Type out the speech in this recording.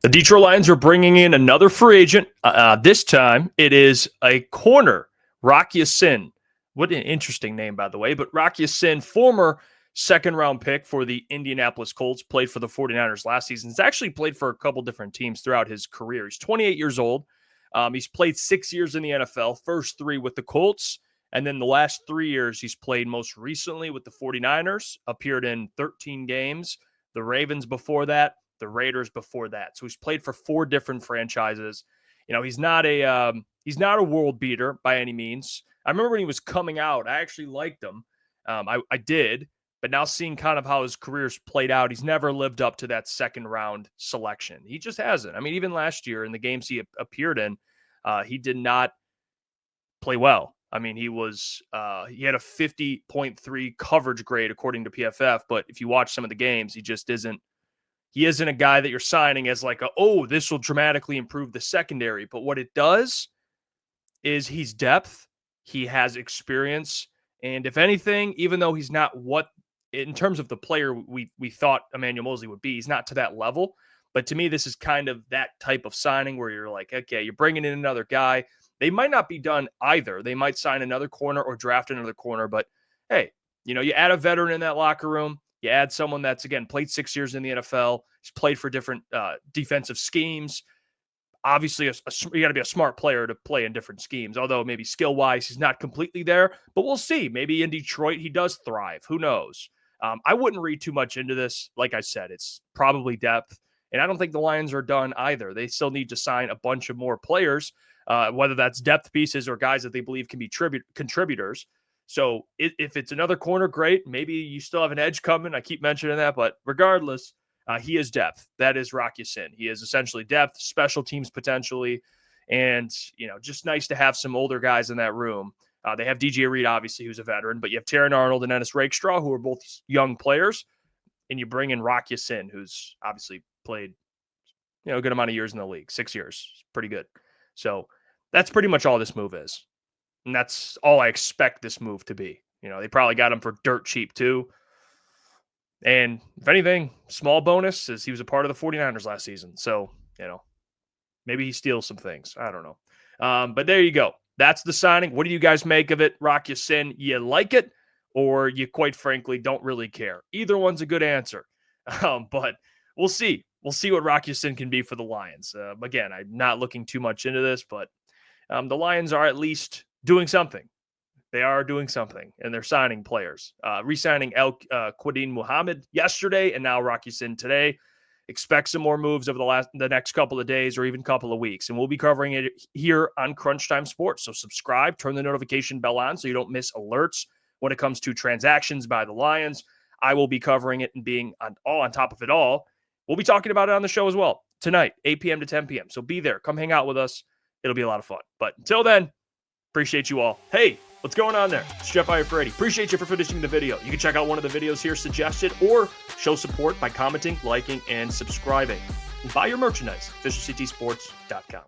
The Detroit Lions are bringing in another free agent. This time, it is a corner, Rock Ya-Sin. What an interesting name, by the way. But Rock Ya-Sin, former second-round pick for the Indianapolis Colts, played for the 49ers last season. He's actually played for a couple different teams throughout his career. He's 28 years old. He's played 6 years in the NFL, first 3 with the Colts. And then the last 3 years, he's played most recently with the 49ers, appeared in 13 games. The Ravens before that, the Raiders before that. So he's played for 4 different franchises. You know, he's not a world beater by any means. I remember when he was coming out, I actually liked him. I did, but now seeing kind of how his career's played out, he's never lived up to that second round selection. He just hasn't. I mean, even last year in the games he appeared in, he did not play well. I mean, he had a 50.3 coverage grade according to PFF, but if you watch some of the games, he just isn't. He isn't a guy that you're signing as like, this will dramatically improve the secondary. But what it does is he's depth. He has experience. And if anything, even though he's not in terms of the player we thought Emmanuel Moseley would be, he's not to that level. But to me, this is kind of that type of signing where you're like, okay, you're bringing in another guy. They might not be done either. They might sign another corner or draft another corner. But hey, you add a veteran in that locker room. You add someone that's, again, played 6 years in the NFL. He's played for different defensive schemes. Obviously, you got to be a smart player to play in different schemes, although maybe skill-wise he's not completely there. But we'll see. Maybe in Detroit he does thrive. Who knows? I wouldn't read too much into this. Like I said, it's probably depth. And I don't think the Lions are done either. They still need to sign a bunch of more players, whether that's depth pieces or guys that they believe can be contributors. So if it's another corner, great. Maybe you still have an edge coming. I keep mentioning that, but regardless, he is depth. That is Rock Ya-Sin. He is essentially depth, special teams potentially, and just nice to have some older guys in that room. They have DJ Reed, obviously, who's a veteran, but you have Terran Arnold and Ennis Rakestraw, who are both young players, and you bring in Rock Ya-Sin, who's obviously played a good amount of years in the league, 6 years. Pretty good. So that's pretty much all this move is. And that's all I expect this move to be. They probably got him for dirt cheap too. And if anything, small bonus is he was a part of the 49ers last season. So, maybe he steals some things. I don't know. But there you go. That's the signing. What do you guys make of it? Rock Ya-Sin, you like it, or you quite frankly don't really care? Either one's a good answer. But we'll see. We'll see what Rock Ya-Sin can be for the Lions. Again, I'm not looking too much into this, but the Lions are at least doing something. They are doing something, and they're signing players. Re-signing Quadin Muhammad yesterday, and now Rock Ya-Sin today. Expect some more moves over the next couple of days or even couple of weeks, and we'll be covering it here on Crunch Time Sports. So subscribe, turn the notification bell on so you don't miss alerts when it comes to transactions by the Lions. I will be covering it and being on top of it all. We'll be talking about it on the show as well tonight, 8 p.m. to 10 p.m. So be there. Come hang out with us. It'll be a lot of fun. But until then, appreciate you all. Hey, what's going on there? It's Jeff Iafrate. Appreciate you for finishing the video. You can check out one of the videos here suggested or show support by commenting, liking, and subscribing. And buy your merchandise at FisherCTSports.com.